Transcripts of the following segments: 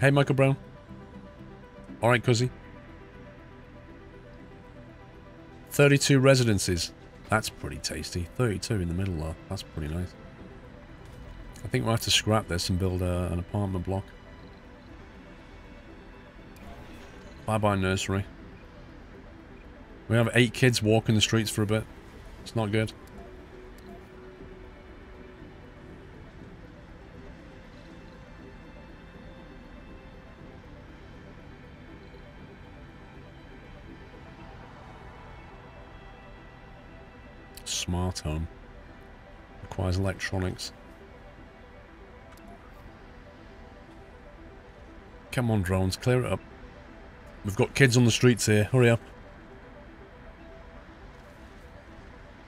Hey, Michael Brown. Alright, cuzzy. 32 residences. That's pretty tasty. 32 in the middle, though. That's pretty nice. I think we'll have to scrap this and build an apartment block. Bye-bye, nursery. We have 8 kids walking the streets for a bit. It's not good. Smart home. Requires electronics. Come on, drones, clear it up. We've got kids on the streets here. Hurry up.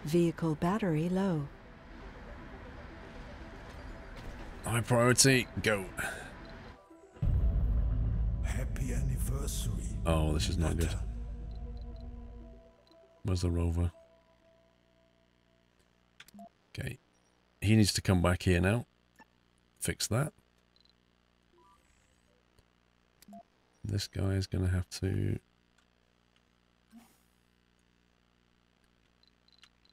Vehicle battery low. High priority, go. Happy anniversary. Oh, this is not good. Where's the rover? Okay. He needs to come back here now. Fix that. This guy is going to have to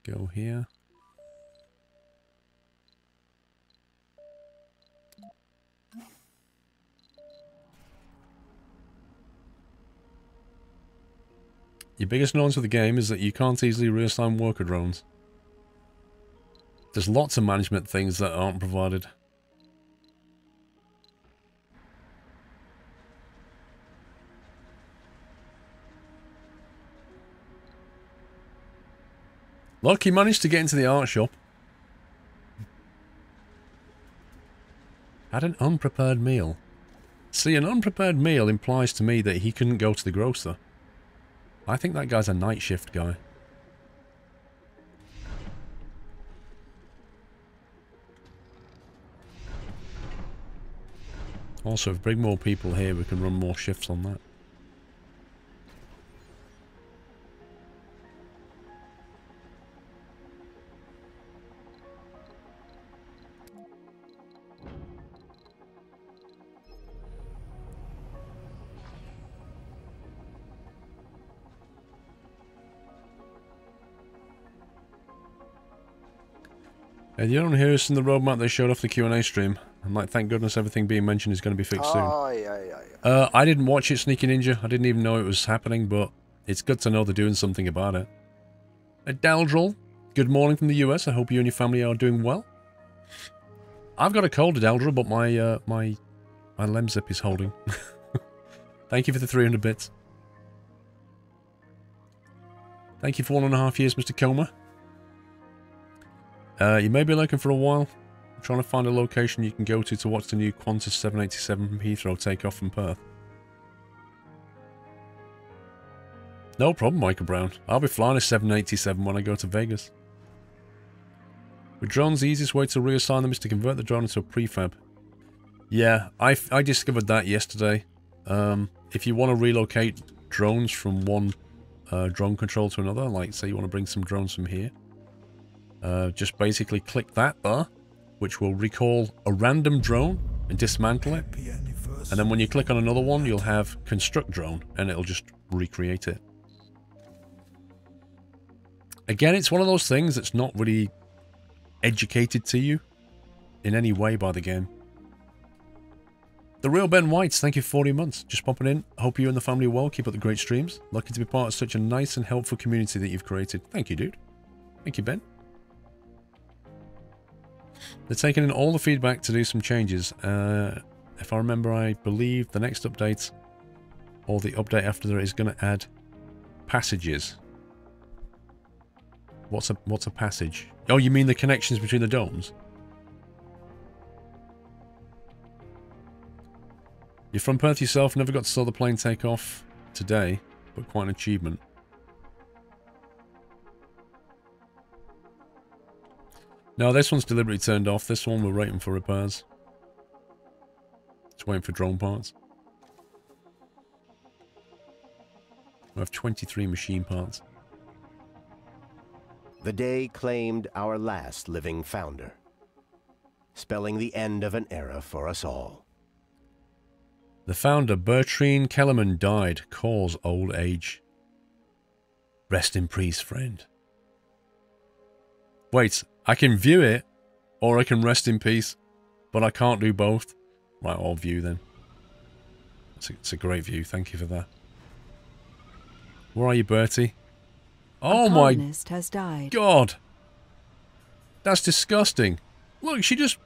go here. Your biggest annoyance with the game is that you can't easily reassign worker drones. There's lots of management things that aren't provided. Look, he managed to get into the art shop. Had an unprepared meal. See, an unprepared meal implies to me that he couldn't go to the grocer. I think that guy's a night shift guy. Also, if we bring more people here, we can run more shifts on that. And you don't hear us in the roadmap they showed off the Q&A stream. I'm like, thank goodness everything being mentioned is going to be fixed soon. Yeah. I didn't watch it, Sneaky Ninja. I didn't even know it was happening, but it's good to know they're doing something about it. Daldril, good morning from the US. I hope you and your family are doing well. I've got a cold, Daldril, but my lemzip is holding. Thank you for the 300 bits. Thank you for 1.5 years, Mr. Coma. You may be looking for a while. I'm trying to find a location you can go to watch the new Qantas 787 from Heathrow take off from Perth. No problem, Michael Brown. I'll be flying a 787 when I go to Vegas. With drones, the easiest way to reassign them is to convert the drone into a prefab. Yeah, I discovered that yesterday. If you want to relocate drones from one drone control to another, like say you want to bring some drones from here, just basically click that there, which will recall a random drone and dismantle it. And then when you click on another one, you'll have construct drone and it'll just recreate it. Again, it's one of those things that's not really educated to you in any way by the game. The real Ben Whites, thank you for 40 months. Just popping in. Hope you and the family are well. Keep up the great streams. Lucky to be part of such a nice and helpful community that you've created. Thank you, dude. Thank you, Ben. They're taking in all the feedback to do some changes. If I remember, I believe the next update, or the update after that, is going to add passages. What's a passage? Oh, you mean the connections between the domes? You're from Perth yourself, never got to saw the plane take off today, but quite an achievement. No, this one's deliberately turned off. This one we're waiting for repairs. Just waiting for drone parts. We have 23 machine parts. The day claimed our last living founder, spelling the end of an era for us all. The founder, Bertrine Kellerman, died. Cause old age. Rest in peace, friend. Wait, I can view it, or I can rest in peace, but I can't do both. Right, I'll view then. It's a great view. Thank you for that. Where are you, Bertie? Oh my colonist has died. God! That's disgusting. Look, she just...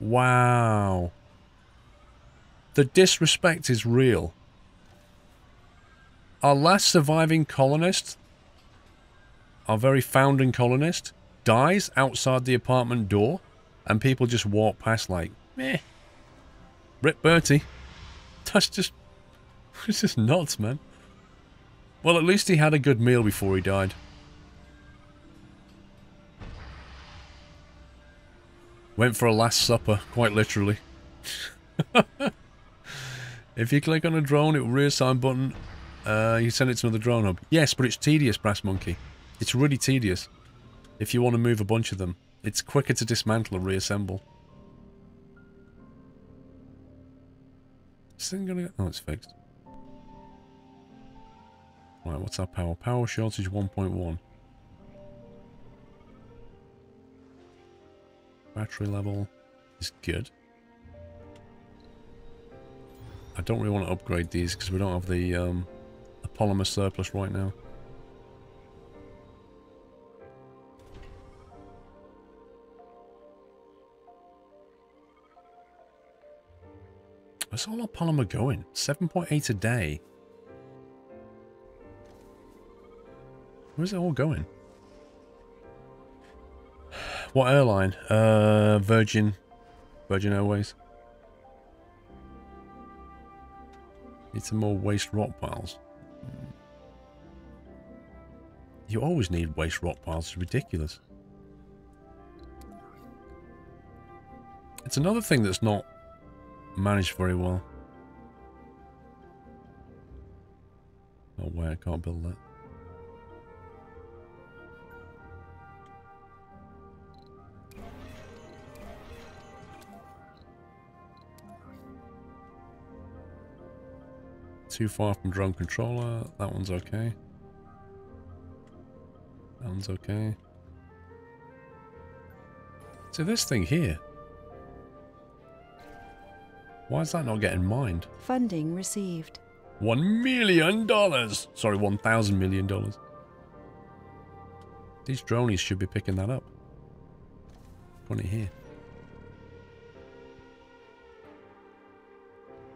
Wow. The disrespect is real. Our last surviving colonist, our very founding colonist, dies outside the apartment door, and people just walk past like, meh. Rip Bertie. That's just... It's just nuts, man. Well, at least he had a good meal before he died. Went for a last supper, quite literally. If you click on a drone, it will reassign button. You send it to another drone hub. Yes, but it's tedious, Brass Monkey. It's really tedious. If you want to move a bunch of them. It's quicker to dismantle and reassemble. Is this thing gonna... Oh, it's fixed. Right, what's our power? Power shortage 1.1. Battery level is good. I don't really want to upgrade these because we don't have the polymer surplus right now. Where's all our polymer going? 7.8 a day. Where's it all going? What airline? Virgin Airways. Need some more waste rock piles. You always need waste rock piles. It's ridiculous. It's another thing that's not managed very well. Oh wait, I can't build that. Too far from drone controller. That one's okay. That one's okay. So this thing here. Why is that not getting mined? Funding received. $1 million! Sorry, $1,000 million. These dronies should be picking that up. Put it here.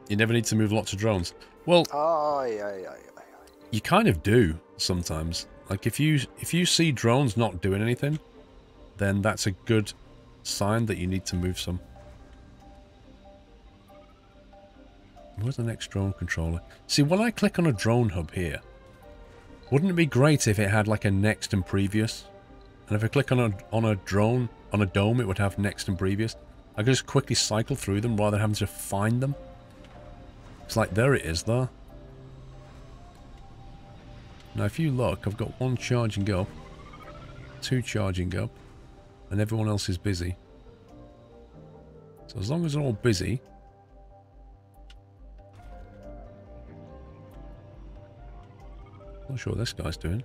You never need to move lots of drones. Well, you kind of do sometimes. Like if you see drones not doing anything, then that's a good sign that you need to move some. Where's the next drone controller? See, when I click on a drone hub here, wouldn't it be great if it had like a next and previous? And if I click on a drone, on a dome, it would have next and previous. I could just quickly cycle through them rather than having to find them. It's like, there it is, there. Now, if you look, I've got one charging up, two charging up, and everyone else is busy. So as long as they're all busy... Not sure what this guy's doing.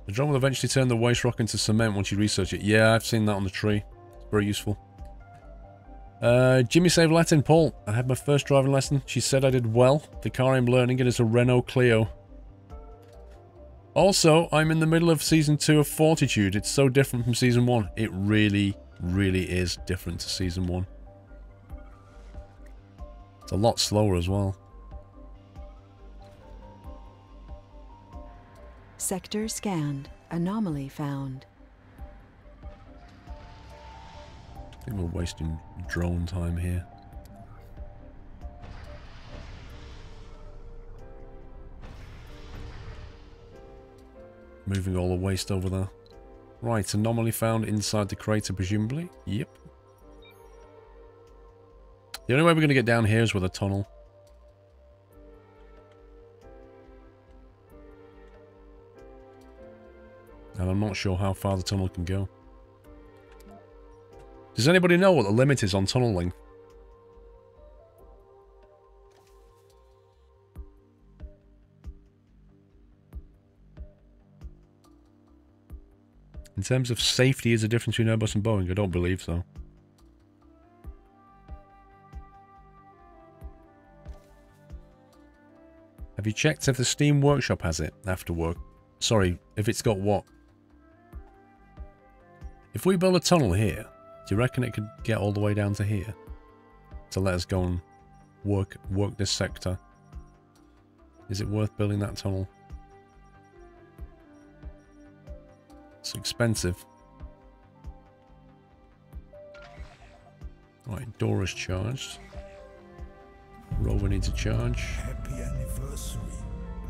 The drone will eventually turn the waste rock into cement once you research it. Yeah, I've seen that on the tree. It's very useful. Jimmy Save Latin, Paul. I had my first driving lesson. She said I did well. The car I'm learning it is a Renault Clio. Also, I'm in the middle of Season 2 of Fortitude. It's so different from Season 1. It really, really is different to Season 1. It's a lot slower as well. Sector scanned. Anomaly found. I think we're wasting drone time here. Moving all the waste over there. Right, anomaly found inside the crater, presumably. Yep. The only way we're going to get down here is with a tunnel. And I'm not sure how far the tunnel can go. Does anybody know what the limit is on tunnel length? In terms of safety, is the difference between Airbus and Boeing? I don't believe so. Have you checked if the Steam Workshop has it after work? Sorry, if it's got what? If we build a tunnel here, do you reckon it could get all the way down to here? To let us go and work this sector? Is it worth building that tunnel? It's expensive. Right, door is charged. Rover needs a charge. Happy anniversary.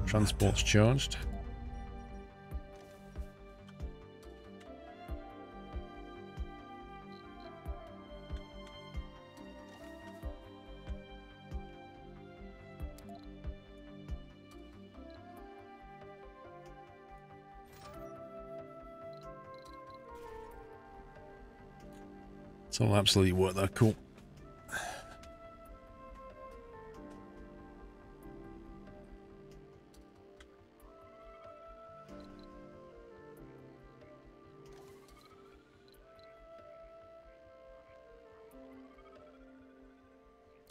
Transport's charged. It's all absolutely worth that. Cool.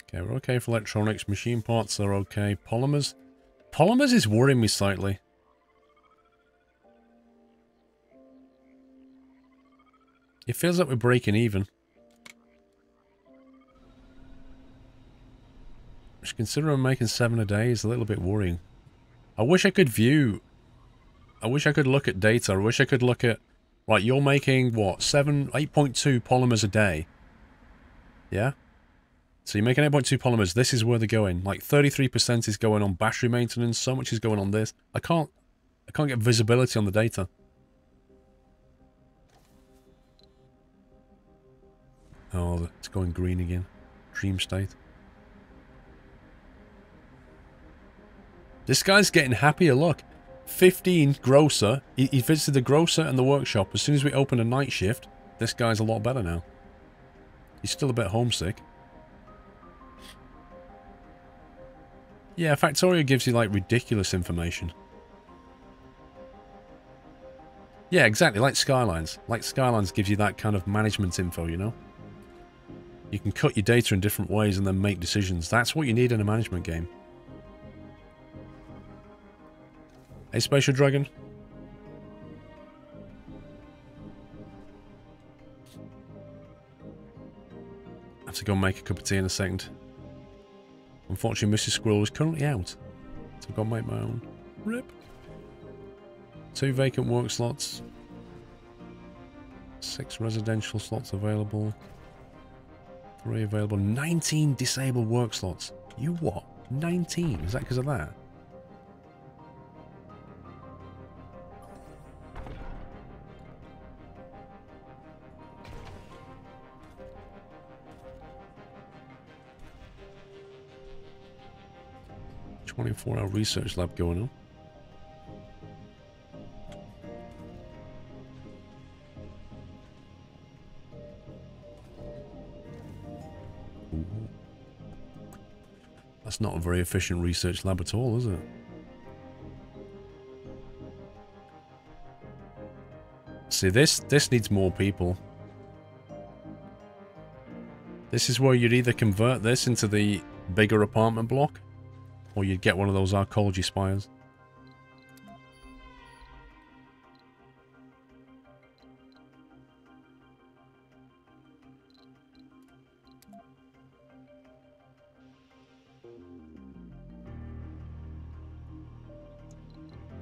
Okay, we're okay for electronics. Machine parts are okay. Polymers. Polymers is worrying me slightly. It feels like we're breaking even. Which, considering I'm making 7 a day, is a little bit worrying. I wish I could view... I wish I could look at data. I wish I could look at... Right, you're making, what, 8.2 polymers a day. Yeah? So you're making 8.2 polymers. This is where they're going. Like, 33% is going on battery maintenance. So much is going on this. I can't get visibility on the data. Oh, it's going green again. Dream state. This guy's getting happier, look. 15 grocer. He visited the grocer and the workshop. As soon as we open a night shift, this guy's a lot better now. He's still a bit homesick. Yeah, Factorio gives you, like, ridiculous information. Yeah, exactly, like Skylines. Like Skylines gives you that kind of management info, you know? You can cut your data in different ways and then make decisions. That's what you need in a management game. Hey, Spatial Dragon. I have to go make a cup of tea in a second. Unfortunately, Mrs. Squirrel is currently out. So I've got to make my own. Rip. 2 vacant work slots. 6 residential slots available. 3 available. 19 disabled work slots. You what? 19? Is that because of that? .24-hour research lab going on. Ooh. That's not a very efficient research lab at all, is it? See, this needs more people. This is where you'd either convert this into the bigger apartment block, or you'd get one of those archaeology spires.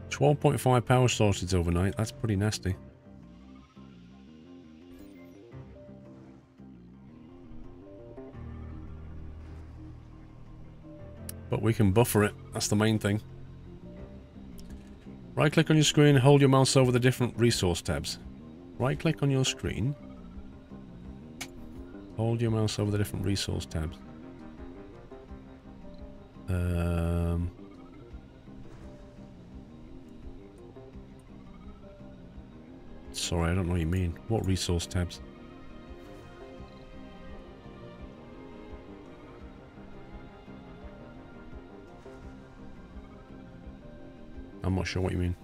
$12.5 power sources overnight. That's pretty nasty. But we can buffer it. That's the main thing. Right click on your screen, hold your mouse over the different resource tabs. Right click on your screen. Hold your mouse over the different resource tabs. Sorry, I don't know what you mean. What resource tabs? I'm not sure what you mean.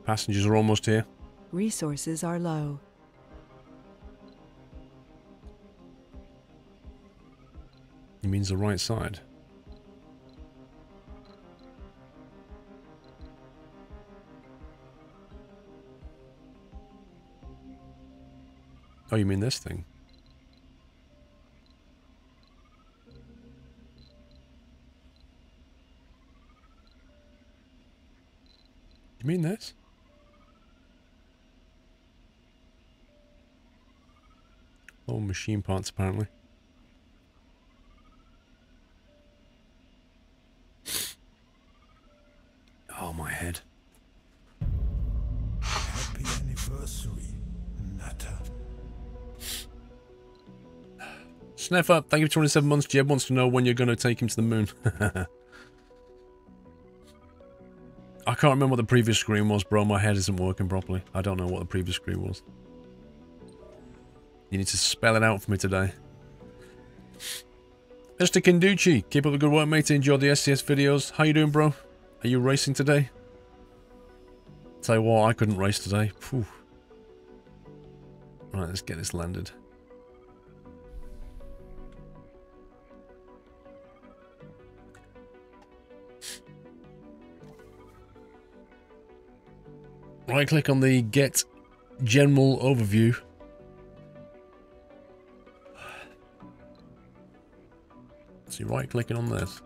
Passengers are almost here. Resources are low. He means the right side. Oh, you mean this thing? You mean this? Oh, machine parts apparently. Oh, my head. Happy anniversary, Nutter. Sniffer, thank you for 27 months. Jeb wants to know when you're going to take him to the moon. I can't remember what the previous screen was, bro. My head isn't working properly. I don't know what the previous screen was. You need to spell it out for me today. Mr. Kinducci, keep up the good work, mate. Enjoy the SCS videos. How you doing, bro? Are you racing today? Tell you what, I couldn't race today. Phew. Right, let's get this landed. Right click on the Get General Overview. So you're right clicking on this.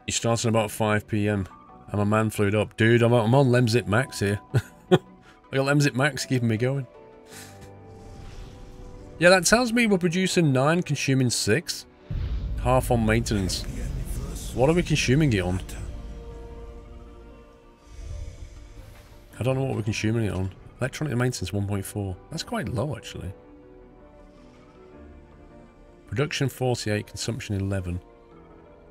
He starts at about 5 PM. And my man flew it up. Dude, I'm on Lemzip Max here. I got Lemzip Max keeping me going. Yeah, that tells me we're producing 9, consuming 6. Half on maintenance. What are we consuming it on? I don't know what we're consuming it on. Electronic maintenance 1.4. That's quite low, actually. Production 48, consumption 11.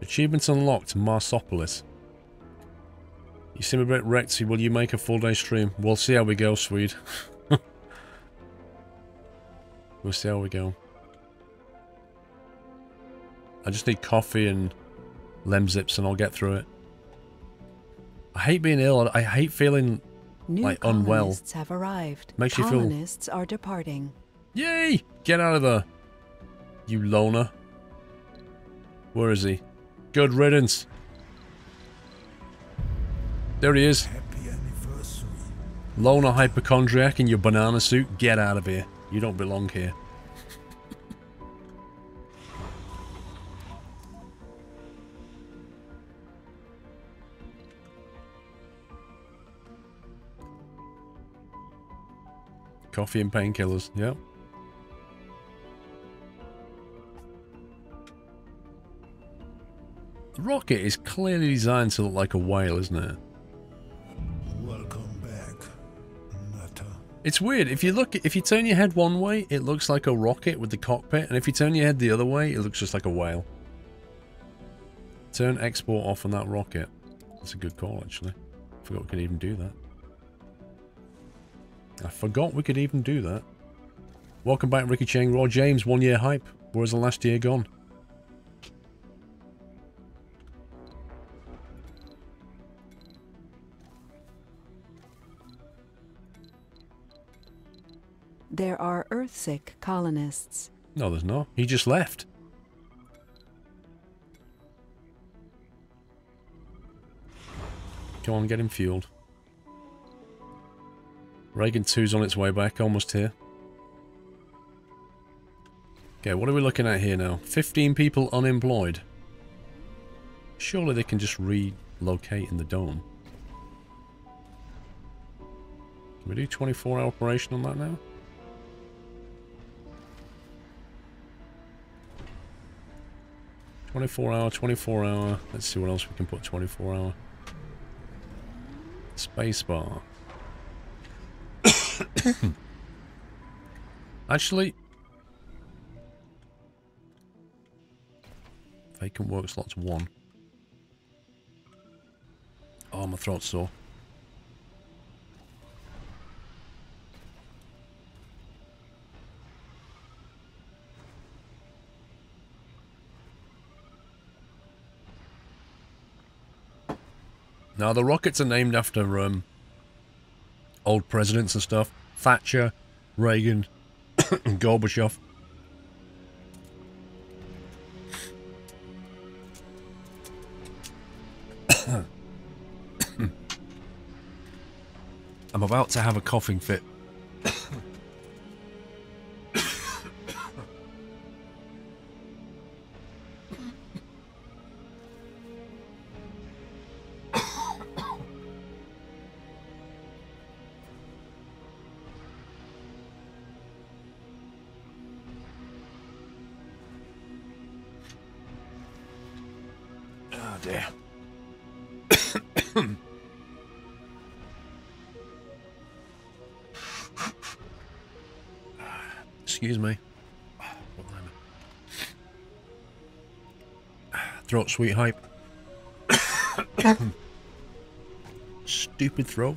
Achievements unlocked, Marsopolis. You seem a bit wrecked. Will you make a full day stream? We'll see how we go, Swede. We'll see how we go. I just need coffee and Lemzips and I'll get through it. I hate being ill. I hate feeling like unwell. Colonists have arrived. Makes you feel... Colonists are departing. Yay! Get out of there, you loner. Where is he? Good riddance. There he is. Happy anniversary. Loner hypochondriac in your banana suit. Get out of here. You don't belong here. Coffee and painkillers, yep. The rocket is clearly designed to look like a whale, isn't it? Welcome back, Nutter. It's weird. If you turn your head one way, it looks like a rocket with the cockpit, and if you turn your head the other way, it looks just like a whale. Turn export off on that rocket. That's a good call, actually. Forgot we could even do that. I forgot we could even do that. Welcome back, Ricky Chang. Raw James, 1 year hype. Where's the last year gone? There are Earthsick colonists. No, there's not. He just left. Come on, get him fueled. Reagan 2's on its way back, almost here. Okay, what are we looking at here now? 15 people unemployed. Surely they can just relocate in the dome. Can we do 24-hour operation on that now? Twenty-four hour. Let's see what else we can put 24-hour. Spacebar. Actually, vacant work slots 1. Oh, my throat's sore. Now, the rockets are named after old presidents and stuff. Thatcher, Reagan, and Gorbachev. I'm about to have a coughing fit. Oh dear. Excuse me. Throat sweet hype. Stupid throat.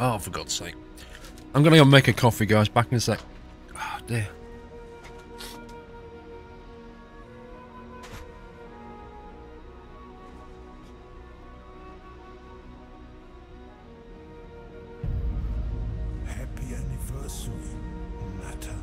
Oh, for God's sake. I'm gonna go make a coffee, guys. Back in a sec. Oh, dear. Happy anniversary, Natter.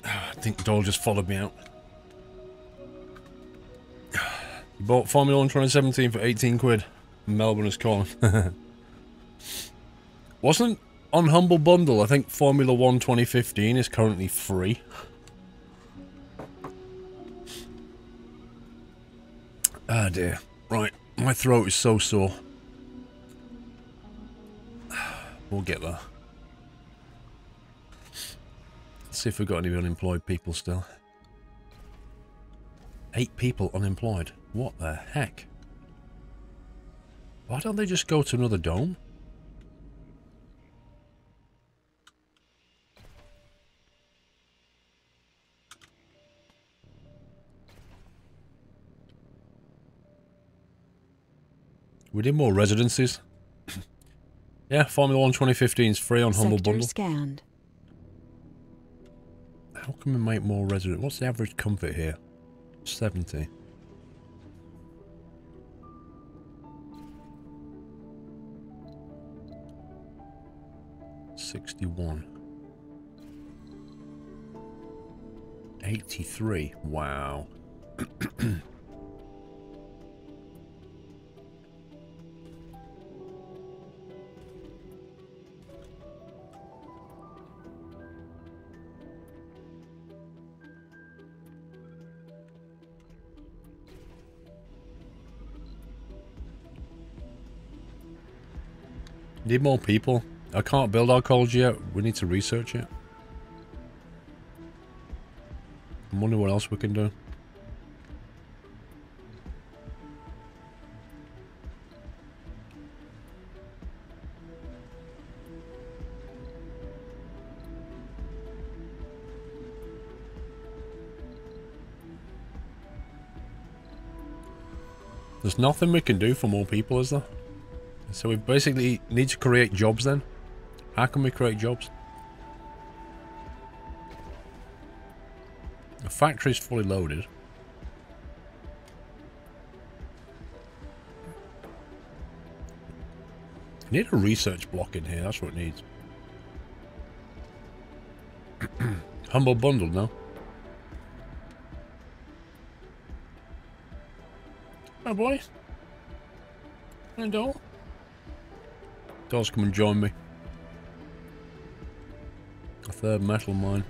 I think Dole just followed me out. He bought Formula 1 2017 for 18 quid. Melbourne is calling. Wasn't on Humble Bundle, I think Formula 1 2015 is currently free. Ah dear. Right, my throat is so sore. We'll get there. Let's see if we've got any unemployed people still. 8 people unemployed. What the heck? Why don't they just go to another dome? We need more residencies. Yeah, Formula 1 2015 is free on Humble Sector Bundle. scanned. How can we make more residents? What's the average comfort here? 70. $61. 83. Wow. Need more people. I can't build our college yet. We need to research it. I wonder what else we can do. There's nothing we can do for more people, is there? So we basically need to create jobs then. How can we create jobs? The factory's fully loaded. I need a research block in here, that's what it needs. Humble bundle, no? Oh boy. Hey, doll. Dolls, come and join me. A third metal mine.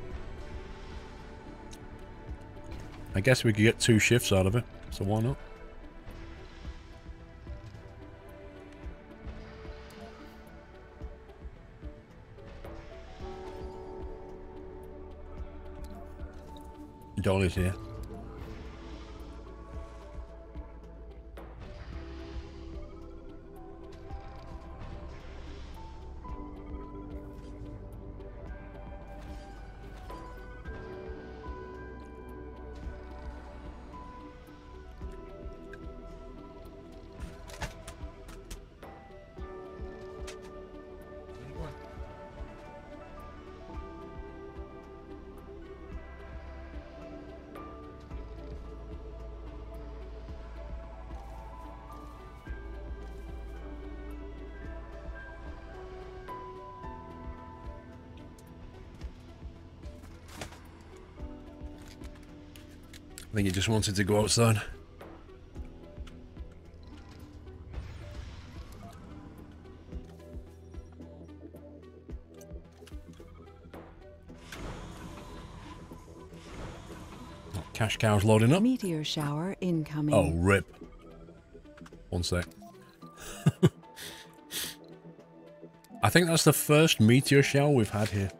I guess we could get 2 shifts out of it, so why not? Dolly's here. I think he just wanted to go outside. Cash cow's loading up. Meteor shower incoming. Oh, rip. One sec. I think that's the first meteor shower we've had here.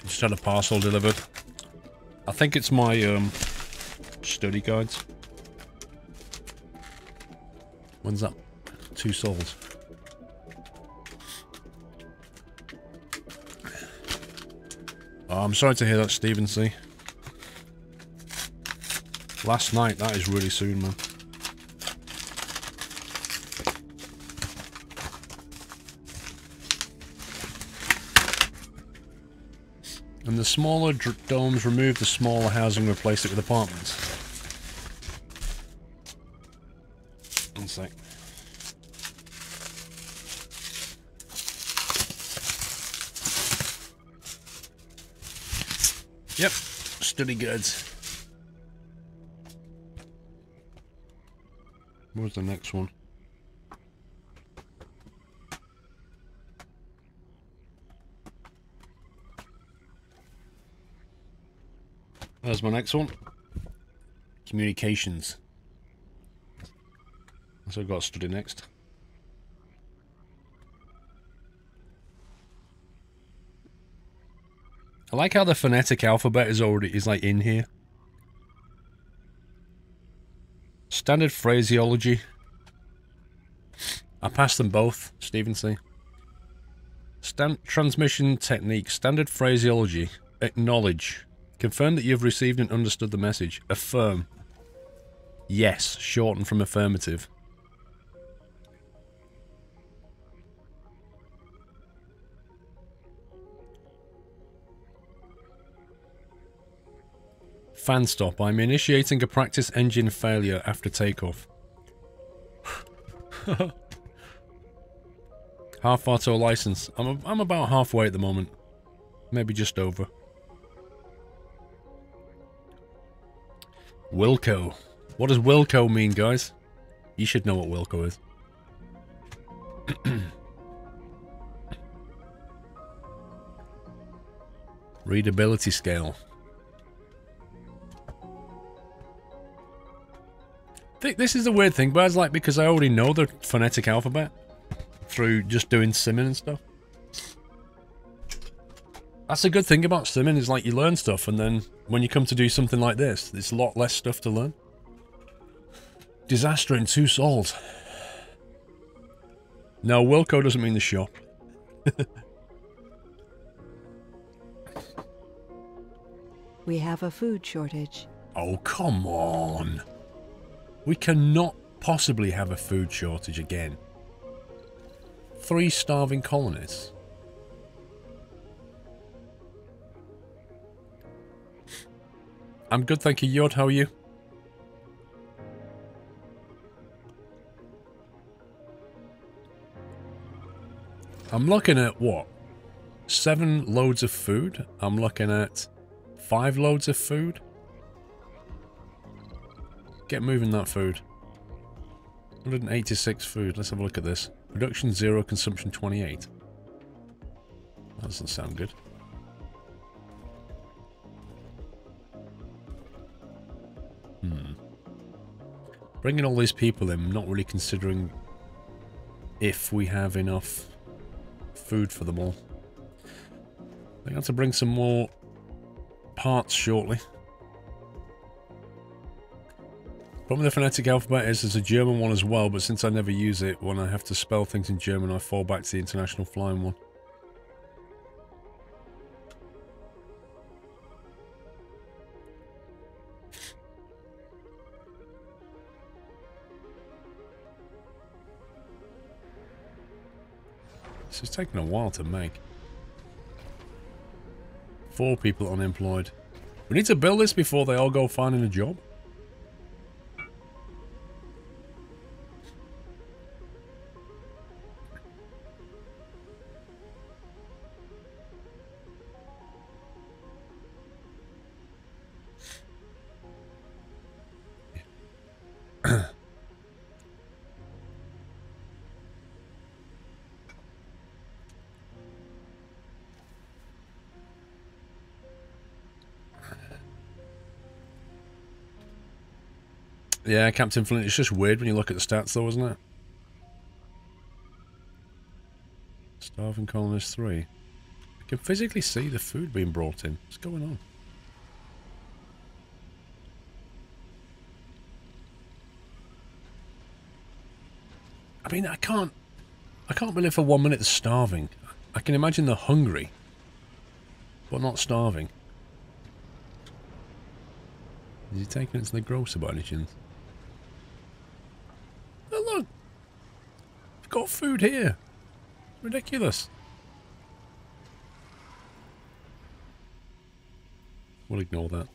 Just had a parcel delivered. I think it's my study guides. When's that? 2 souls. Oh, I'm sorry to hear that, Stephen C. Last night, that is really soon, man. And the smaller domes removed the smaller housing and replaced it with apartments. One sec. Yep, study goods. Where's the next one? There's my next one. Communications. So I've got to study next. I like how the phonetic alphabet is like in here. Standard phraseology. I passed them both, Stephen C. Transmission technique. Standard phraseology. Acknowledge. Confirm that you have received and understood the message. Affirm. Yes, shortened from affirmative. Fan stop. I'm initiating a practice engine failure after takeoff. Half auto license. I'm about halfway at the moment. Maybe just over. Wilco. What does Wilco mean, guys? You should know what Wilco is. Readability scale. This is the weird thing, but it's like because I already know the phonetic alphabet through just doing simming and stuff. That's a good thing about simming, is like you learn stuff, and then when you come to do something like this, there's a lot less stuff to learn. Disaster in 2 souls. No, Wilco doesn't mean the shop. We have a food shortage. Oh, come on. We cannot possibly have a food shortage again. 3 starving colonists. I'm good, thank you, Yod. How are you? I'm looking at, what? 7 loads of food? I'm looking at 5 loads of food? Get moving that food. 186 food. Let's have a look at this. Production 0, consumption 28. That doesn't sound good. Bringing all these people in, not really considering if we have enough food for them all. I have to bring some more parts shortly. Problem with the phonetic alphabet is there's a German one as well, but since I never use it, when I have to spell things in German, I fall back to the international flying one. This is taking a while to make. 4 people unemployed. We need to build this before they all go finding a job. Yeah, Captain Flint, it's just weird when you look at the stats though, isn't it? Starving colonist 3. I can physically see the food being brought in. What's going on? I mean, I can't believe for 1 minute they're starving. I can imagine they're hungry, but not starving. Is he taking it to the grocer by any chance? Oh, look! We've got food here. Ridiculous. We'll ignore that.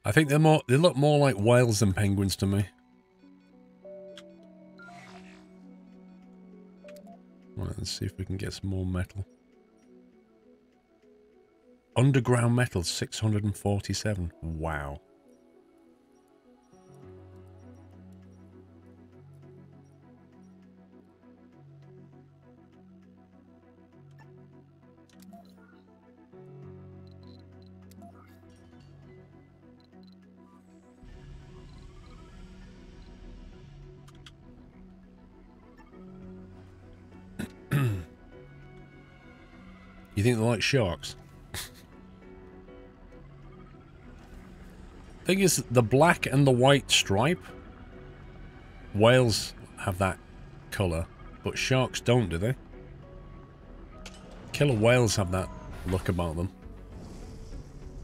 I think they look more like whales than penguins to me. Right, let's see if we can get some more metal. Underground metal, 647. Wow. You think they like sharks? Thing is, the black and the white stripe, whales have that colour, but sharks don't, do they? Killer whales have that look about them.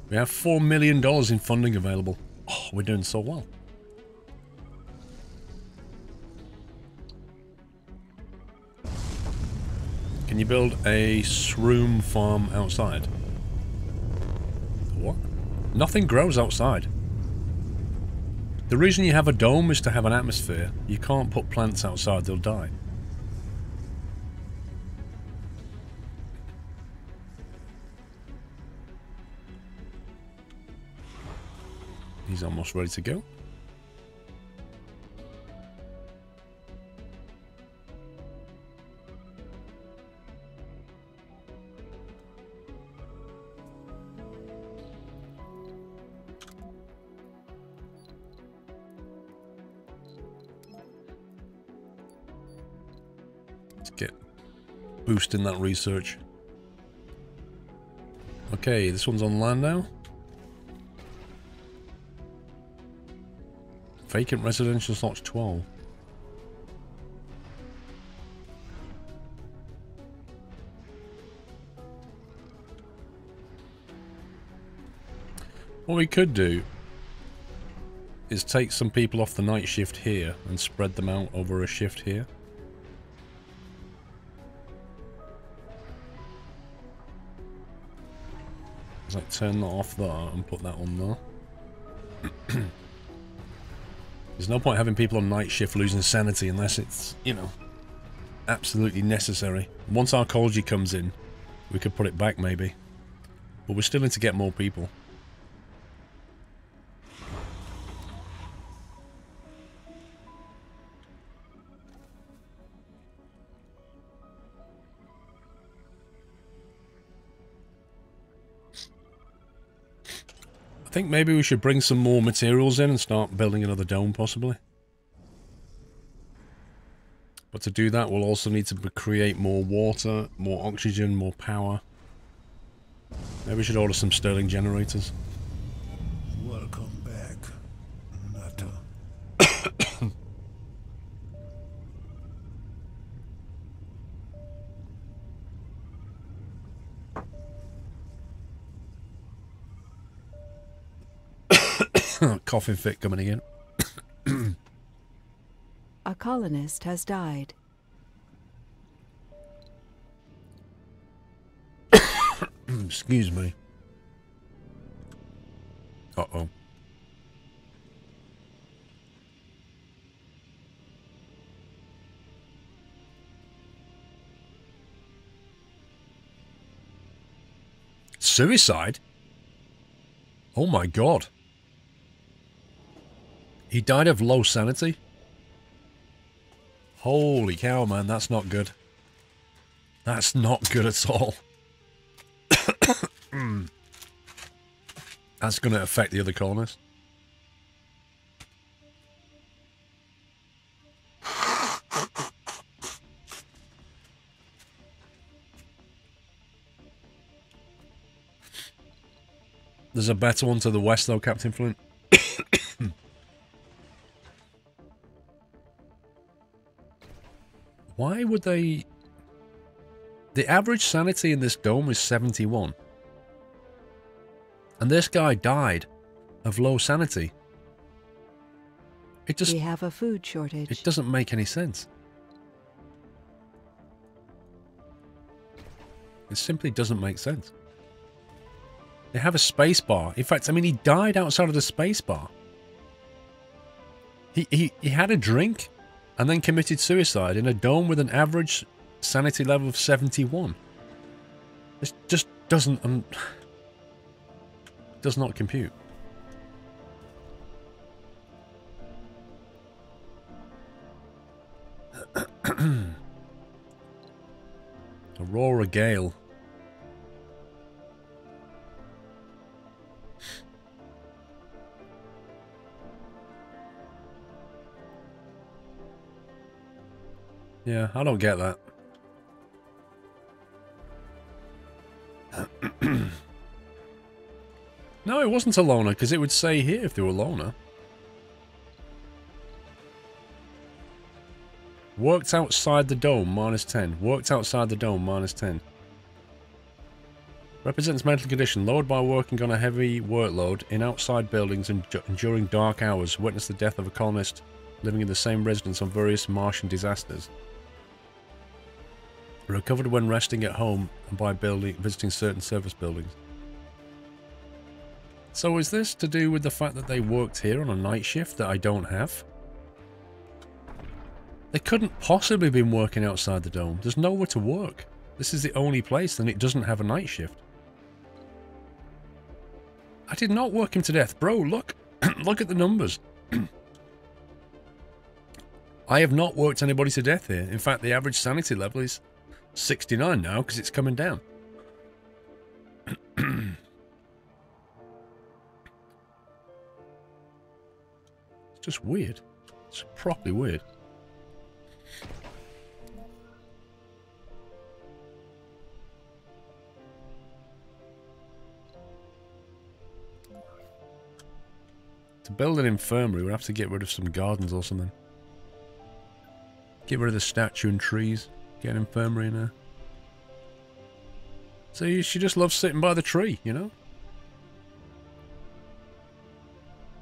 We have $4 million in funding available. Oh, we're doing so well. Can you build a shroom farm outside? What? Nothing grows outside. The reason you have a dome is to have an atmosphere. You can't put plants outside, they'll die. He's almost ready to go. Let's get boosting that research. Okay, this one's on land now. Vacant residential slots 12. What we could do is take some people off the night shift here and spread them out over a shift here. It's like turn that off there and put that on there. There's no point having people on night shift losing sanity unless it's, you know, absolutely necessary. Once archaeology comes in, we could put it back maybe. But we still need to get more people. I think maybe we should bring some more materials in and start building another dome, possibly. But to do that, we'll also need to create more water, more oxygen, more power. Maybe we should order some Stirling generators. Welcome back, Nutter. Coughing fit coming again. A colonist has died. Excuse me. Uh-oh. Suicide? Oh my god. He died of low sanity? Holy cow, man, that's not good. That's not good at all. That's going to affect the other colonists. There's a better one to the west, though, Captain Flint. Why would they... The average sanity in this dome is 71. And this guy died of low sanity. It just... We have a food shortage. It doesn't make any sense. It simply doesn't make sense. They have a space bar. In fact, I mean, he died outside of the space bar. He had a drink and then committed suicide in a dome with an average sanity level of 71. This just doesn't... does not compute. Aurora Gale. Yeah, I don't get that. wasn't a loner, because it would say here if they were a loner. Worked outside the dome, -10. Worked outside the dome, -10. Represents mental condition. Lowered by working on a heavy workload in outside buildings and during dark hours. Witnessed the death of a colonist living in the same residence on various Martian disasters. Recovered when resting at home and by visiting certain service buildings. So is this to do with the fact that they worked here on a night shift that I don't have? They couldn't possibly have been working outside the dome. There's nowhere to work. This is the only place, and it doesn't have a night shift. I did not work him to death. Bro, look. Look at the numbers. I have not worked anybody to death here. In fact, the average sanity level is 69 now, because it's coming down. It's just weird. It's properly weird. To build an infirmary, we'd have to get rid of some gardens or something. Get rid of the statue and trees. Get an infirmary in there. So she just loves sitting by the tree, you know?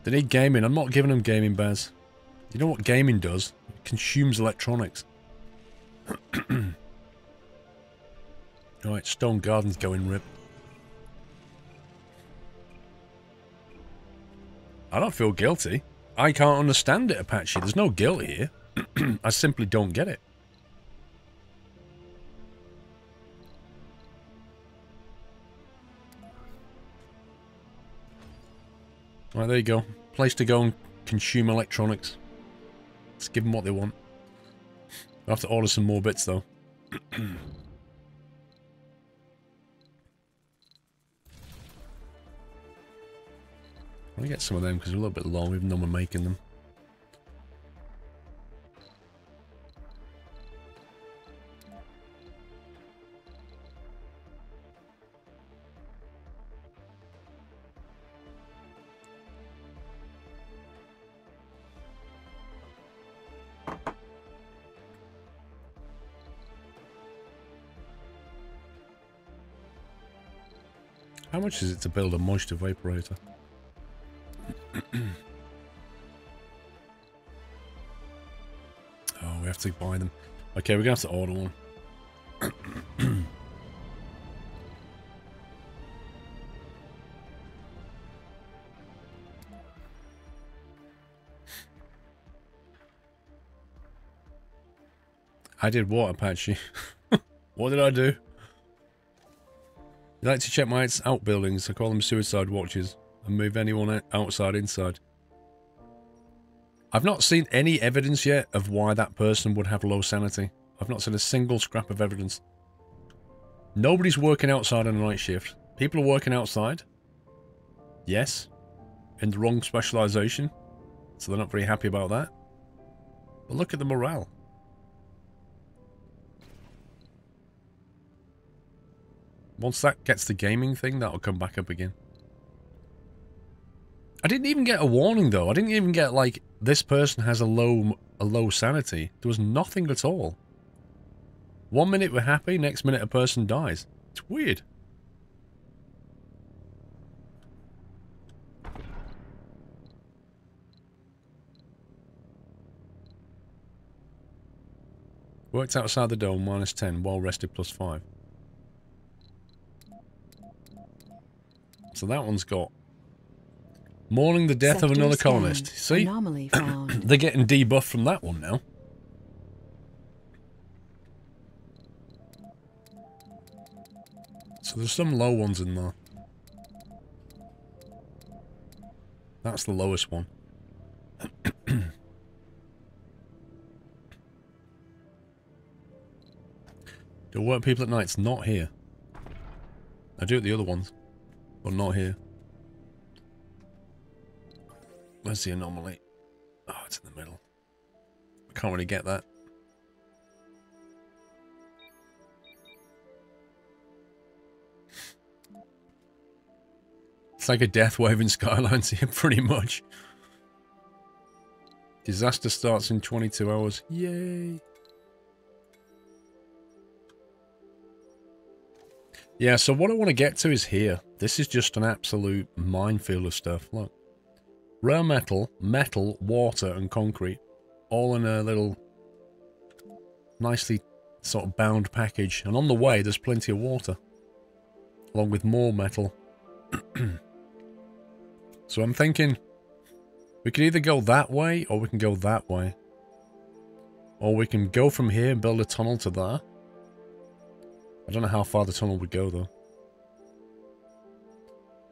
They need gaming. I'm not giving them gaming, Baz. You know what gaming does? It consumes electronics. Alright, stone gardens going rip. I don't feel guilty. I can't understand it, Apache. There's no guilt here. I simply don't get it. Right, there you go. Place to go and consume electronics. Let's give them what they want. I'll have to order some more bits, though. I want to get some of them because they're a little bit long, even though we're making them. How much is it to build a moisture vaporator? Oh, we have to buy them. Okay, we're gonna have to order one. I did what, Apache? What did I do? You like to check my outbuildings, I call them suicide watches, and move anyone outside inside. I've not seen any evidence yet of why that person would have low sanity. I've not seen a single scrap of evidence. Nobody's working outside on a night shift. People are working outside. Yes. In the wrong specialization. So they're not very happy about that. But look at the morale. Once that gets the gaming thing, that'll come back up again. I didn't even get a warning, though. I didn't even get, like, this person has a low sanity. There was nothing at all. 1 minute we're happy, next minute a person dies. It's weird. Worked outside the dome, -10. Well rested, +5. So that one's got mourning the death of another colonist. See? Anomaly found. They're getting debuffed from that one now. So there's some low ones in there. That's the lowest one. Do work people at night? It's not here. I do at the other ones. But not here. Where's the anomaly? Oh, it's in the middle. I can't really get that. It's like a death wave in Skylines here, pretty much. Disaster starts in 22 hours. Yay! Yeah, so what I want to get to is here. This is just an absolute minefield of stuff. Look. Rare metal, metal, water, and concrete. All in a little nicely sort of bound package. And on the way, there's plenty of water. Along with more metal. So I'm thinking we could either go that way or we can go that way. Or we can go from here and build a tunnel to there. I don't know how far the tunnel would go though.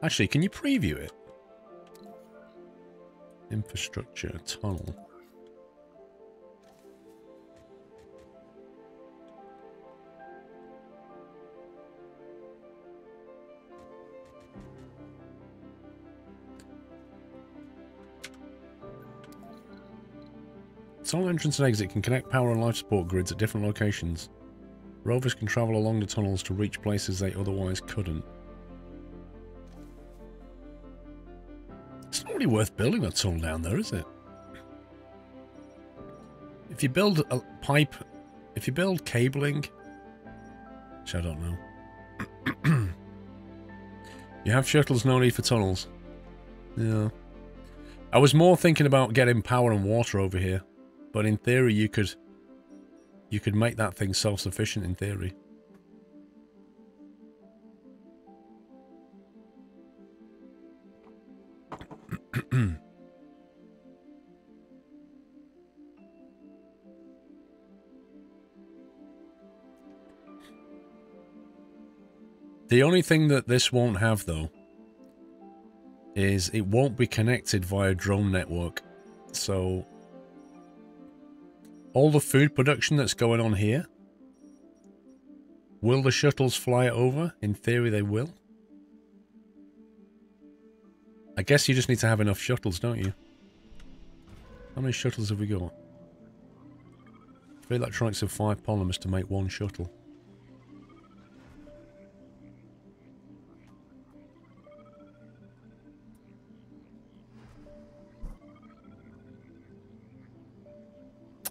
Actually, can you preview it? Infrastructure, tunnel. Tunnel entrance and exit can connect power and life support grids at different locations. Rovers can travel along the tunnels to reach places they otherwise couldn't. It's not really worth building a tunnel down there, is it? If you build a pipe, if you build cabling, which I don't know. You have shuttles, no need for tunnels. Yeah. I was more thinking about getting power and water over here. But in theory, you could make that thing self-sufficient in theory. The only thing that this won't have, though, is it won't be connected via drone network. So all the food production that's going on here, will the shuttles fly it over? In theory, they will. I guess you just need to have enough shuttles, don't you? How many shuttles have we got? 3 electronics and 5 polymers to make 1 shuttle.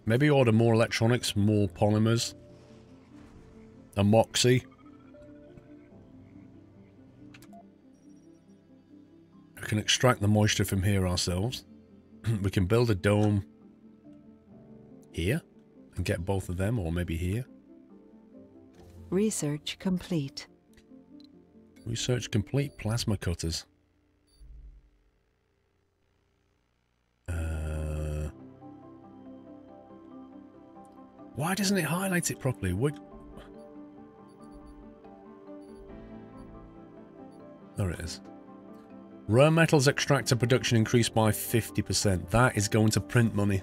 Maybe order more electronics, more polymers. A moxie. We can extract the moisture from here ourselves. We can build a dome here and get both of them, or maybe here. Research complete. Research complete. Plasma cutters. Why doesn't it highlight it properly? There it is. Rare metals extractor production increased by 50%. That is going to print money.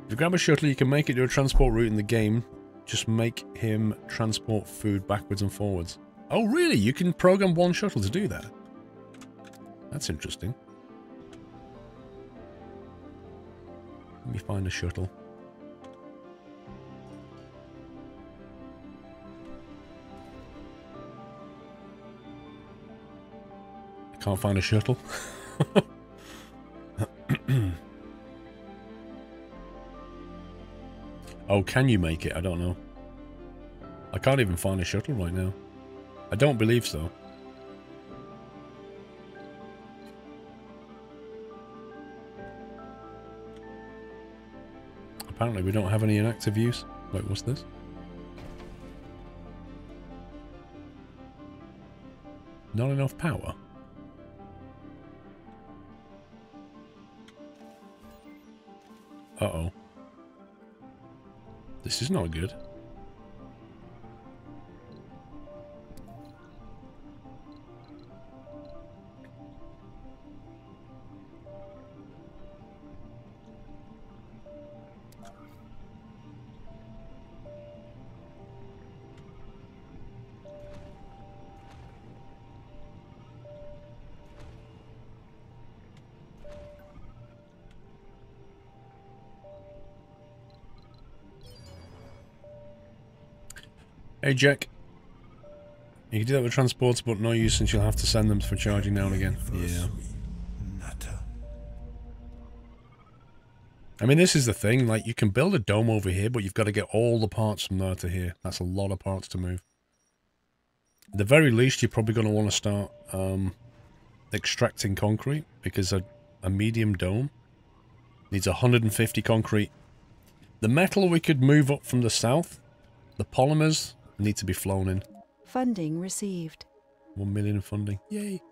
If you grab a shuttle, you can make it to a transport route in the game. Just make him transport food backwards and forwards. Oh, really? You can program 1 shuttle to do that? That's interesting. Let me find a shuttle. Can't find a shuttle. Oh, can you make it? I don't know. I can't even find a shuttle right now. I don't believe so. Apparently we don't have any in active use. Wait, what's this? Not enough power. Uh-oh. This is not good. Hey, Jack. You can do that with transporter, but no use since you'll have to send them for charging now and again. Yeah. I mean, this is the thing. Like, you can build a dome over here, but you've got to get all the parts from there to here. That's a lot of parts to move. At the very least, you're probably going to want to start extracting concrete, because a medium dome needs 150 concrete. The metal we could move up from the south. The polymers need to be flown in. Funding received. 1 million in funding. Yay.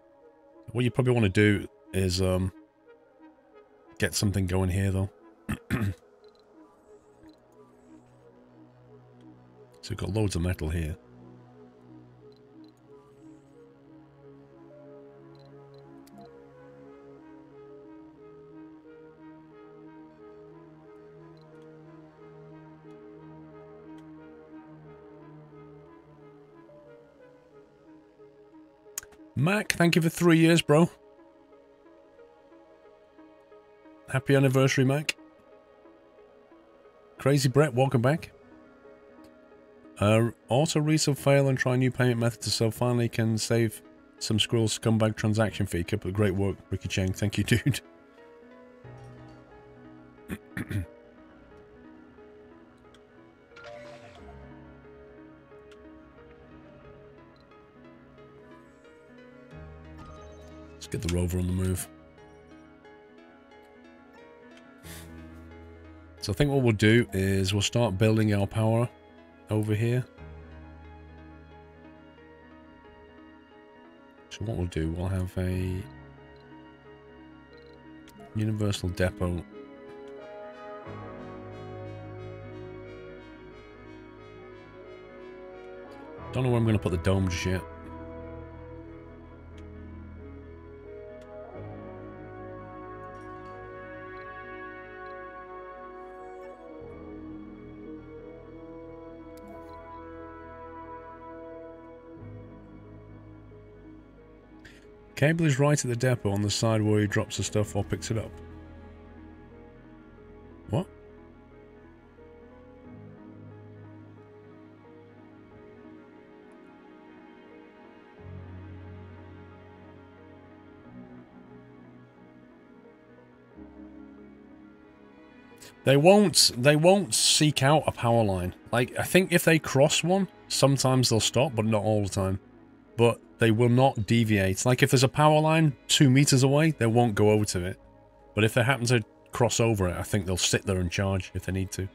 What you probably want to do is get something going here, though. So we've got loads of metal here. Mac, thank you for 3 years, bro. Happy anniversary, Mac. Crazy Brett, welcome back. Auto resell fail and try new payment methods so finally can save some Squirrel scumbag transaction fee. Keep up the great work, Ricky Chang. Thank you, dude. Let's get the rover on the move. So I think what we'll do is we'll start building our power over here. So what we'll do, we'll have a universal depot. Don't know where I'm going to put the dome just yet. Cable is right at the depot on the side where he drops the stuff or picks it up. What? They won't seek out a power line. Like, I think if they cross one, sometimes they'll stop, but not all the time. But they will not deviate. Like, if there's a power line 2 meters away, they won't go over to it. But if they happen to cross over it, I think they'll sit there and charge if they need to.